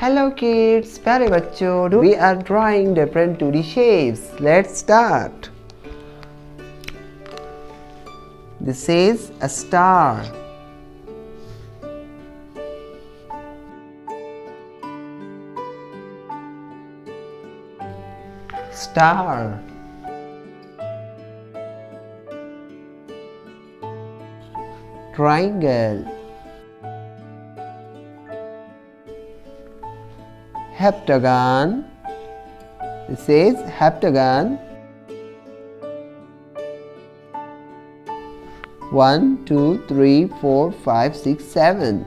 Hello kids, प्यारे बच्चों, we are drawing different 2D shapes. Let's start. This is a star. Star. Triangle. Heptagon. This is heptagon. 1, 2, 3, 4, 5, 6, 7.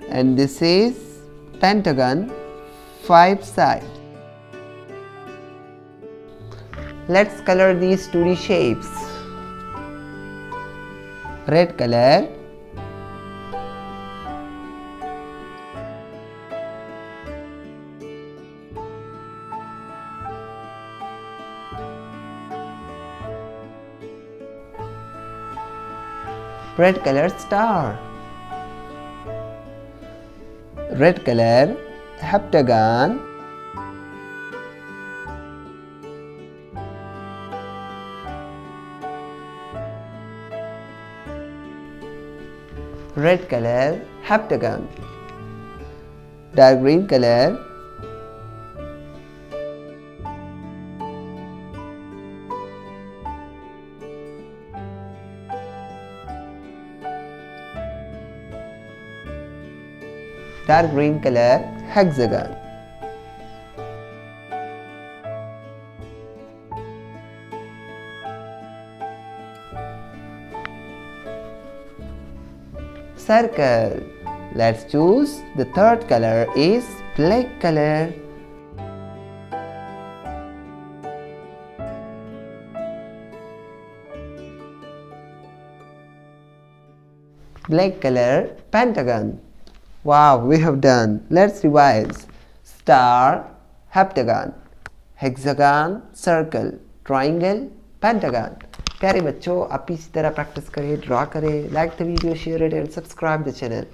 And this is pentagon, 5 sides. Let's color these 2D shapes. Red color. Red color star. Red color heptagon. Red color heptagon. Dark green color. Dark green color hexagon. Circle. Let's choose the third color is black color. Black color pentagon. Wow, we have done. Let's revise. Star, heptagon, hexagon, circle, triangle, pentagon. प्यारे बच्चों, आप इसी तरह practice करें, draw करें, like the video, share it and subscribe the channel.